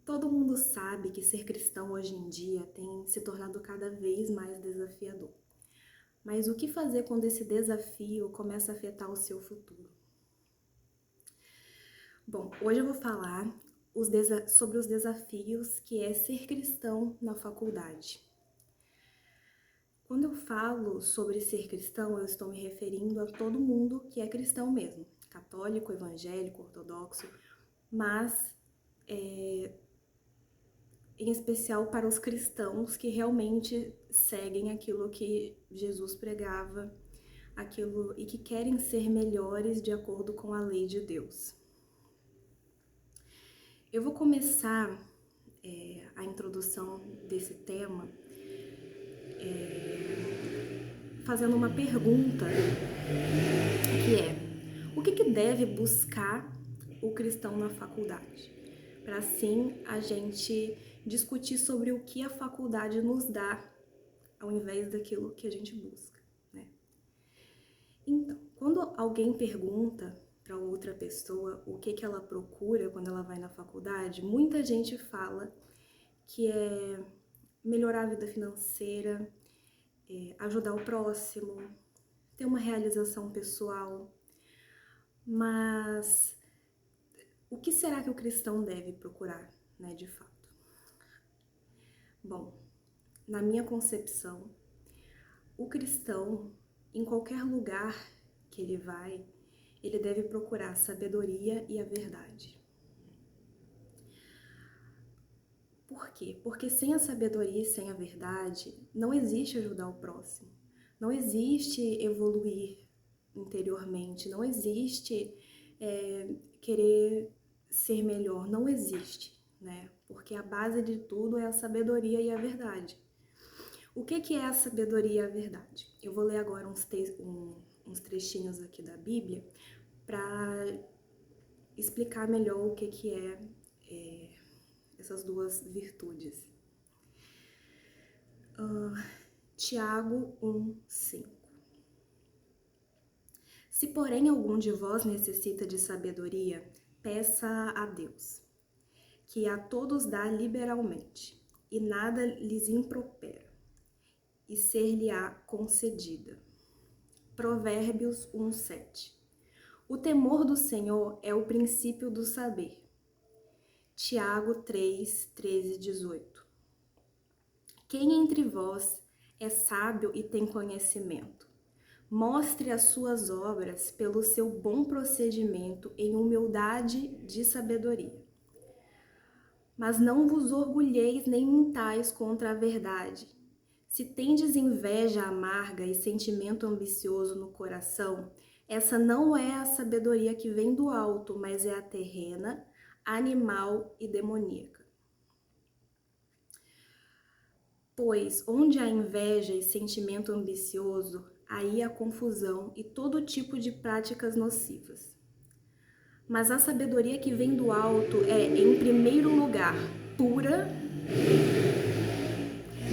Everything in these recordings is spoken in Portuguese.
Todo mundo sabe que ser cristão hoje em dia tem se tornado cada vez mais desafiador. Mas o que fazer quando esse desafio começa a afetar o seu futuro? Bom, hoje eu vou falar sobre os desafios que é ser cristão na faculdade. Quando eu falo sobre ser cristão, eu estou me referindo a todo mundo que é cristão mesmo, católico, evangélico, ortodoxo, mas em especial para os cristãos que realmente seguem aquilo que Jesus pregava, aquilo e que querem ser melhores de acordo com a lei de Deus. Eu vou começar a introdução desse tema fazendo uma pergunta que é: o que deve buscar o cristão na faculdade? Para assim a gente discutir sobre o que a faculdade nos dá ao invés daquilo que a gente busca, né? Então, quando alguém pergunta para outra pessoa o que ela procura quando ela vai na faculdade, muita gente fala que é melhorar a vida financeira, ajudar o próximo, ter uma realização pessoal. Mas o que será que o cristão deve procurar, né, de fato? Bom, na minha concepção, o cristão, em qualquer lugar que ele vai, ele deve procurar a sabedoria e a verdade. Por quê? Porque sem a sabedoria e sem a verdade, não existe ajudar o próximo, não existe evoluir interiormente, não existe querer ser melhor, não existe, né? Porque a base de tudo é a sabedoria e a verdade. O que é a sabedoria e a verdade? Eu vou ler agora uns trechinhos aqui da Bíblia para explicar melhor o que é essas duas virtudes. Tiago 1:5. Se, porém, algum de vós necessita de sabedoria, peça a Deus, que a todos dá liberalmente, e nada lhes impropera, e ser-lhe-á concedida. Provérbios 1:7. O temor do Senhor é o princípio do saber. Tiago 3:13-18. Quem entre vós é sábio e tem conhecimento? Mostre as suas obras pelo seu bom procedimento em humildade de sabedoria. Mas não vos orgulheis nem mintais contra a verdade. Se tendes inveja amarga e sentimento ambicioso no coração, essa não é a sabedoria que vem do alto, mas é a terrena, animal e demoníaca. Pois onde há inveja e sentimento ambicioso, aí há confusão e todo tipo de práticas nocivas. Mas a sabedoria que vem do alto é, em primeiro lugar, pura,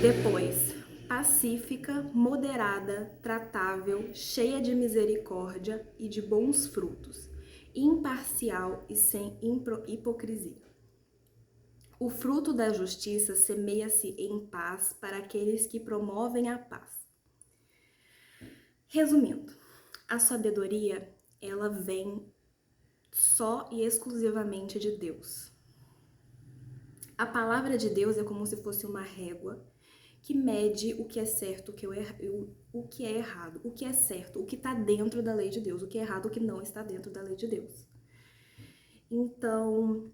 depois, pacífica, moderada, tratável, cheia de misericórdia e de bons frutos, imparcial e sem hipocrisia. O fruto da justiça semeia-se em paz para aqueles que promovem a paz. Resumindo, a sabedoria, ela vem só e exclusivamente de Deus. A palavra de Deus é como se fosse uma régua que mede o que é certo, o que é errado, o que é certo, o que está dentro da lei de Deus, o que é errado, o que não está dentro da lei de Deus. Então,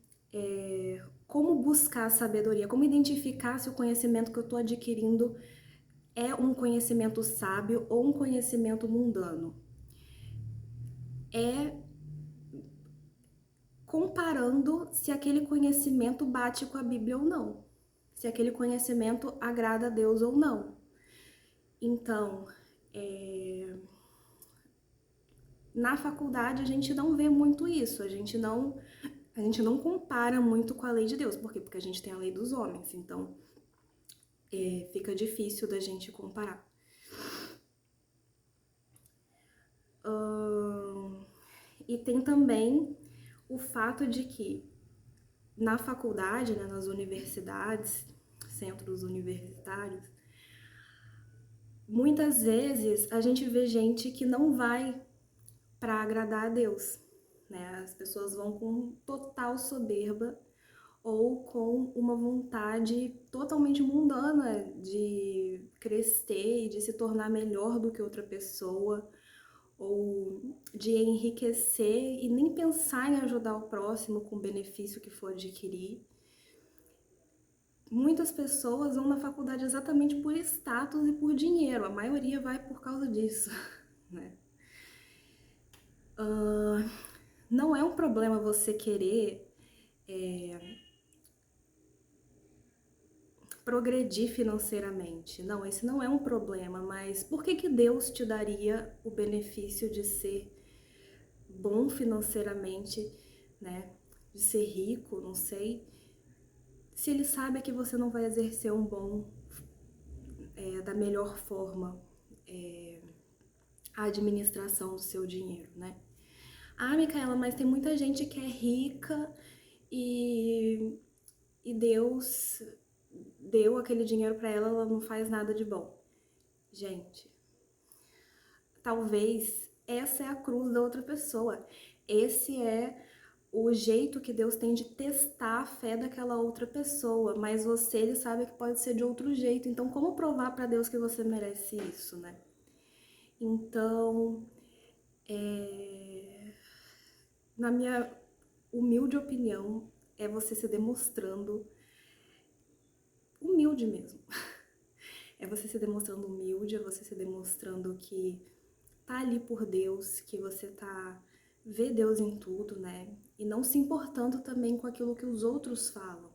como buscar a sabedoria? Como identificar se o conhecimento que eu estou adquirindo é um conhecimento sábio ou um conhecimento mundano? É comparando se aquele conhecimento bate com a Bíblia ou não, se aquele conhecimento agrada a Deus ou não. Então, na faculdade a gente não vê muito isso, a gente não compara muito com a lei de Deus. Por quê? Porque a gente tem a lei dos homens, então fica difícil da gente comparar. E tem também o fato de que na faculdade, né, nas universidades, centros universitários, muitas vezes a gente vê gente que não vai para agradar a Deus, né? As pessoas vão com total soberba ou com uma vontade totalmente mundana de crescer e de se tornar melhor do que outra pessoa, ou de enriquecer e nem pensar em ajudar o próximo com o benefício que for adquirir. Muitas pessoas vão na faculdade exatamente por status e por dinheiro, a maioria vai por causa disso, né? Não é um problema você querer progredir financeiramente. Não, esse não é um problema, mas por que Deus te daria o benefício de ser bom financeiramente, né? De ser rico, não sei, se ele sabe que você não vai exercer um bom, da melhor forma, a administração do seu dinheiro, né? Ah, Micaela, mas tem muita gente que é rica e Deus deu aquele dinheiro para ela, ela não faz nada de bom. Gente, talvez essa é a cruz da outra pessoa. Esse é o jeito que Deus tem de testar a fé daquela outra pessoa, mas você, ele sabe que pode ser de outro jeito. Então, como provar para Deus que você merece isso, né? Então, na minha humilde opinião, é você se demonstrando humilde mesmo. É você se demonstrando humilde, é você se demonstrando que tá ali por Deus, que você vê Deus em tudo, né? E não se importando também com aquilo que os outros falam.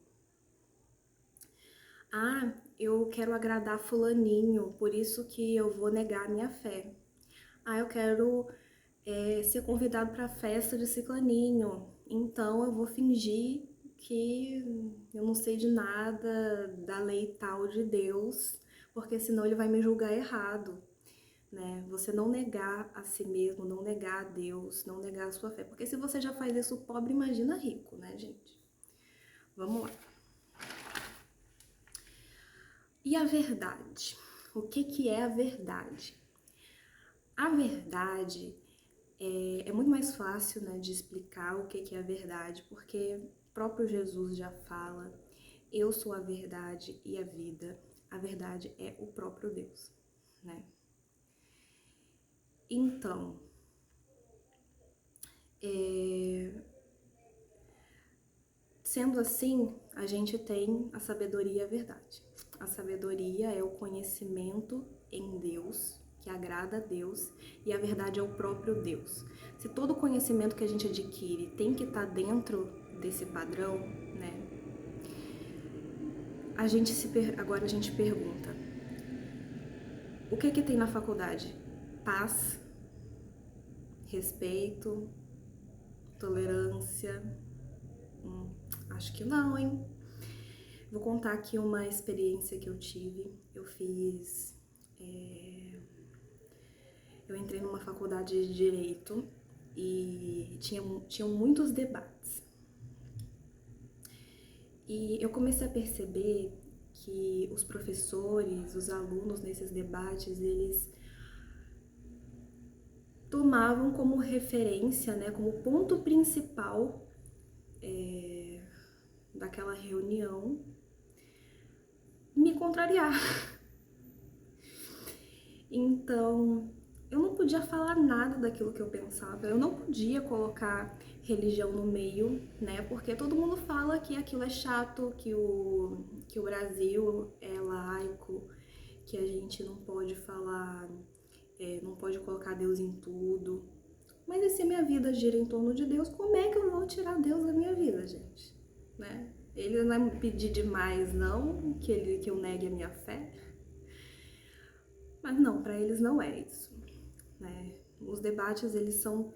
Ah, eu quero agradar fulaninho, por isso que eu vou negar a minha fé. Ah, eu quero ser convidado para a festa de ciclaninho, então eu vou fingir que eu não sei de nada da lei tal de Deus, porque senão ele vai me julgar errado, né? Você não negar a si mesmo, não negar a Deus, não negar a sua fé, porque se você já faz isso pobre, imagina rico, né, gente? Vamos lá. E a verdade? O que é a verdade? A verdade é muito mais fácil, né, de explicar o que é a verdade, porque o próprio Jesus já fala: eu sou a verdade e a vida. A verdade é o próprio Deus, né? Então, sendo assim, a gente tem a sabedoria e a verdade. A sabedoria é o conhecimento em Deus, que agrada a Deus, e a verdade é o próprio Deus. Se todo conhecimento que a gente adquire tem que estar dentro desse padrão, né? Agora a gente pergunta: o que tem na faculdade? Paz, respeito, tolerância? Acho que não, hein? Vou contar aqui uma experiência que eu tive. Eu entrei numa faculdade de Direito e tinham muitos debates. E eu comecei a perceber que os professores, os alunos nesses debates, eles tomavam como referência, né, como ponto principal daquela reunião, me contrariar. Então, eu não podia falar nada daquilo que eu pensava, eu não podia colocar religião no meio, né? Porque todo mundo fala que aquilo é chato, que o Brasil é laico, que a gente não pode falar, não pode colocar Deus em tudo. Mas e se minha vida gira em torno de Deus, como é que eu vou tirar Deus da minha vida, gente? Né? Ele não vai me pedir demais, não, que eu negue a minha fé. Mas não, para eles não é isso, né? Os debates, eles são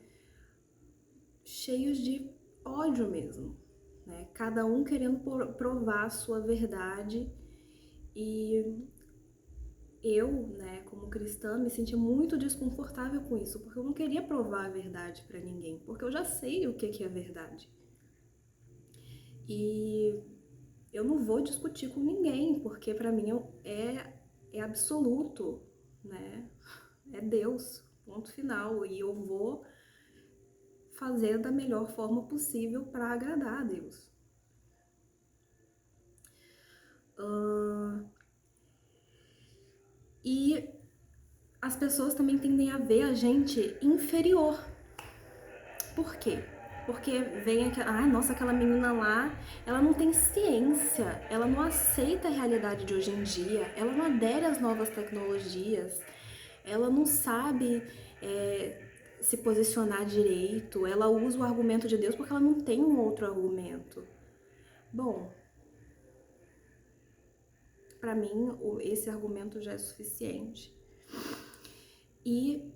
cheios de ódio mesmo, né? Cada um querendo provar a sua verdade. E eu, né, como cristã, me senti muito desconfortável com isso, porque eu não queria provar a verdade para ninguém, porque eu já sei o que é verdade. E eu não vou discutir com ninguém, porque para mim é absoluto, né? É Deus, ponto final. E eu vou fazer da melhor forma possível para agradar a Deus. E as pessoas também tendem a ver a gente inferior. Por quê? Porque vem aquela, nossa, aquela menina lá, ela não tem ciência, ela não aceita a realidade de hoje em dia, ela não adere às novas tecnologias, ela não sabe se posicionar direito, ela usa o argumento de Deus porque ela não tem um outro argumento. Bom, para mim esse argumento já é suficiente. E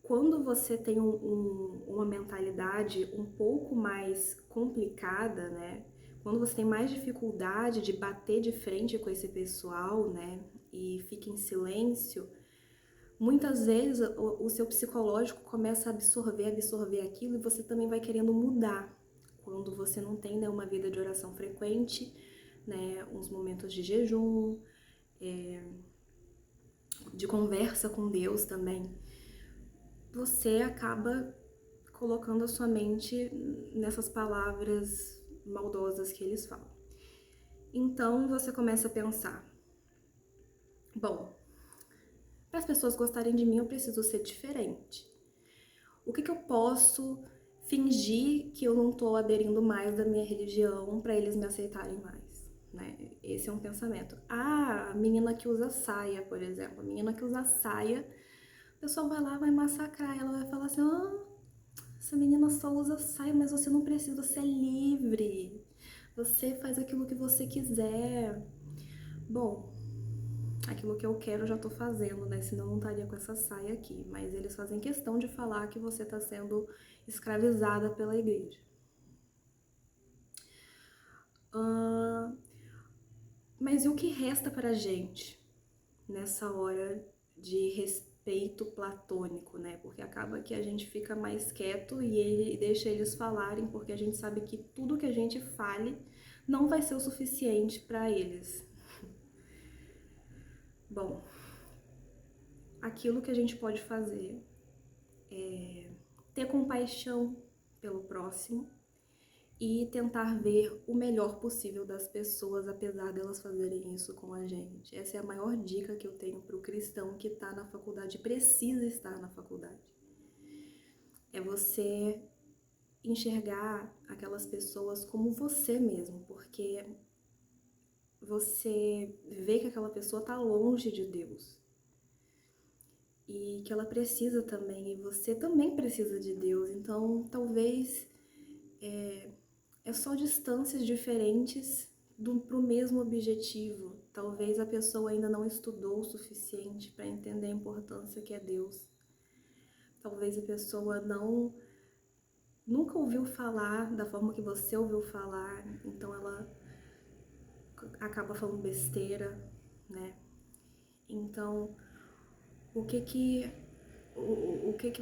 quando você tem uma mentalidade um pouco mais complicada, né? Quando você tem mais dificuldade de bater de frente com esse pessoal, né? E fica em silêncio, muitas vezes o seu psicológico começa a absorver aquilo e você também vai querendo mudar. Quando você não tem, né, uma vida de oração frequente, né? Uns momentos de jejum, de conversa com Deus também, você acaba colocando a sua mente nessas palavras maldosas que eles falam. Então você começa a pensar, bom, para as pessoas gostarem de mim eu preciso ser diferente. O que eu posso fingir que eu não estou aderindo mais da minha religião para eles me aceitarem mais? Né? Esse é um pensamento. A menina que usa saia, por exemplo, a menina que usa saia, o pessoal vai lá, vai massacrar ela, vai falar assim, essa menina só usa saia, mas você não precisa ser livre. Você faz aquilo que você quiser. Bom, aquilo que eu quero eu já tô fazendo, né? Senão eu não estaria com essa saia aqui. Mas eles fazem questão de falar que você tá sendo escravizada pela igreja. Mas e o que resta pra gente nessa hora de respeito platônico, né? Porque acaba que a gente fica mais quieto e ele deixa eles falarem, porque a gente sabe que tudo que a gente fale não vai ser o suficiente para eles. Bom, aquilo que a gente pode fazer é ter compaixão pelo próximo e tentar ver o melhor possível das pessoas, apesar delas fazerem isso com a gente. Essa é a maior dica que eu tenho para o cristão que está na faculdade, precisa estar na faculdade. É você enxergar aquelas pessoas como você mesmo, porque você vê que aquela pessoa está longe de Deus e que ela precisa também, e você também precisa de Deus. Então, talvez é só distâncias diferentes para o mesmo objetivo. Talvez a pessoa ainda não estudou o suficiente para entender a importância que é Deus. Talvez a pessoa nunca ouviu falar da forma que você ouviu falar, então ela acaba falando besteira, né? Então, o que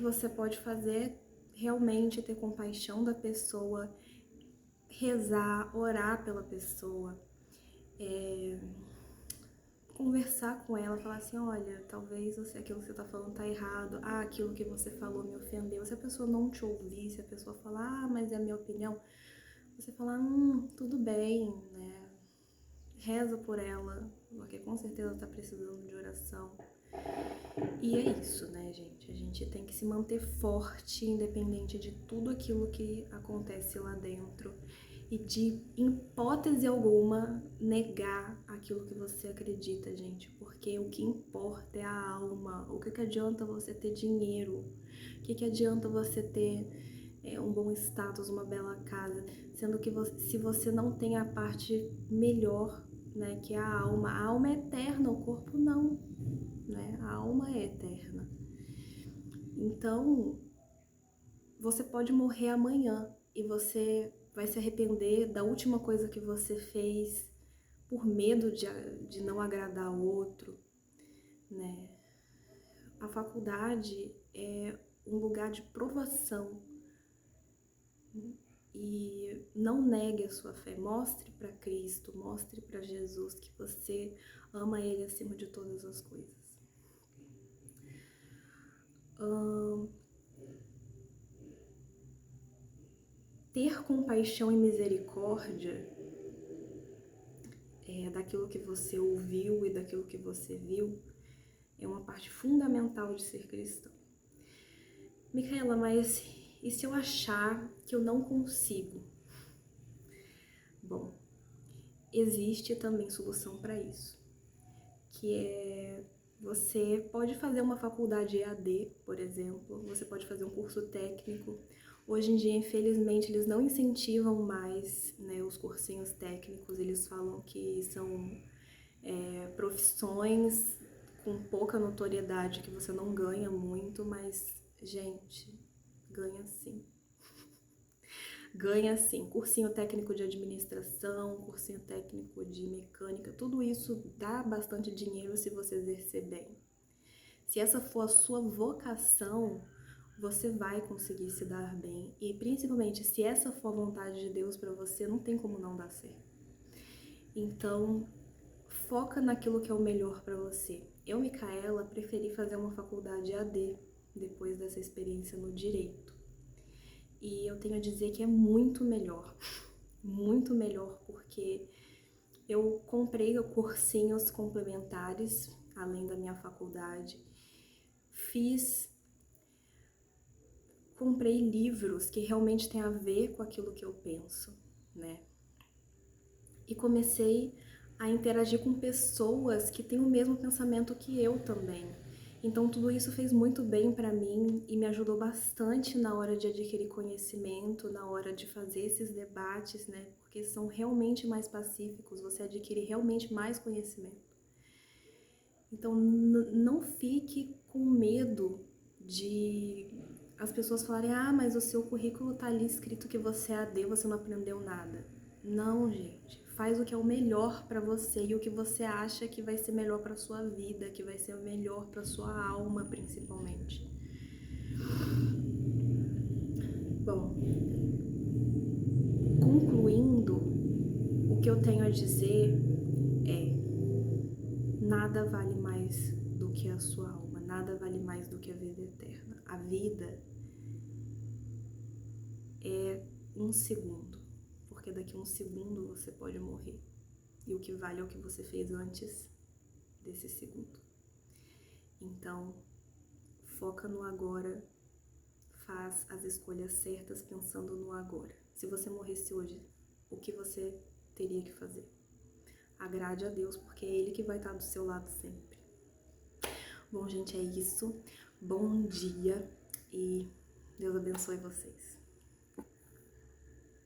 você pode fazer? Realmente ter compaixão da pessoa, rezar, orar pela pessoa, conversar com ela, falar assim, olha, talvez aquilo que você tá falando tá errado, aquilo que você falou me ofendeu. Se a pessoa não te ouvir, se a pessoa falar, mas é a minha opinião, você falar, tudo bem, né? Reza por ela, porque com certeza tá precisando de oração. E é isso, né, gente? A gente tem que se manter forte, independente de tudo aquilo que acontece lá dentro. E de, em hipótese alguma, negar aquilo que você acredita, gente. Porque o que importa é a alma. O que adianta você ter dinheiro? O que adianta você ter um bom status, uma bela casa? Sendo que se você não tem a parte melhor, né, que é a alma é eterna, o corpo não. Né? A alma é eterna. Então, você pode morrer amanhã e você vai se arrepender da última coisa que você fez por medo de não agradar o outro, né? A faculdade é um lugar de provação. e não negue a sua fé. Mostre para Cristo, mostre para Jesus que você ama Ele acima de todas as coisas. Ter compaixão e misericórdia daquilo que você ouviu e daquilo que você viu é uma parte fundamental de ser cristão. Micaela, mas e se eu achar que eu não consigo? Bom, existe também solução para isso, que é você pode fazer uma faculdade EAD, por exemplo, você pode fazer um curso técnico. Hoje em dia, infelizmente, eles não incentivam mais, né, os cursinhos técnicos, eles falam que são profissões com pouca notoriedade, que você não ganha muito, mas, gente, ganha sim. Ganha sim. Cursinho técnico de administração, cursinho técnico de mecânica, tudo isso dá bastante dinheiro se você exercer bem. Se essa for a sua vocação, você vai conseguir se dar bem. E principalmente, se essa for a vontade de Deus para você, não tem como não dar certo. Então, foca naquilo que é o melhor para você. Eu, Micaela, preferi fazer uma faculdade EAD depois dessa experiência no direito. E eu tenho a dizer que é muito melhor porque eu comprei cursinhos complementares, além da minha faculdade, comprei livros que realmente têm a ver com aquilo que eu penso, né? E comecei a interagir com pessoas que têm o mesmo pensamento que eu também. Então tudo isso fez muito bem para mim e me ajudou bastante na hora de adquirir conhecimento, na hora de fazer esses debates, né? Porque são realmente mais pacíficos, você adquire realmente mais conhecimento. Então não fique com medo de as pessoas falarem: ah, mas o seu currículo tá ali escrito que você é AD, você não aprendeu nada. Não, gente. Faz o que é o melhor para você e o que você acha que vai ser melhor para sua vida, que vai ser o melhor para sua alma, principalmente. Bom, concluindo, o que eu tenho a dizer é: nada vale mais do que a sua alma, nada vale mais do que a vida eterna. A vida é um segundo, porque daqui a um segundo você pode morrer. E o que vale é o que você fez antes desse segundo. Então, foca no agora, faz as escolhas certas pensando no agora. Se você morresse hoje, o que você teria que fazer? Agrade a Deus, porque é Ele que vai estar do seu lado sempre. Bom, gente, é isso. Bom dia e Deus abençoe vocês.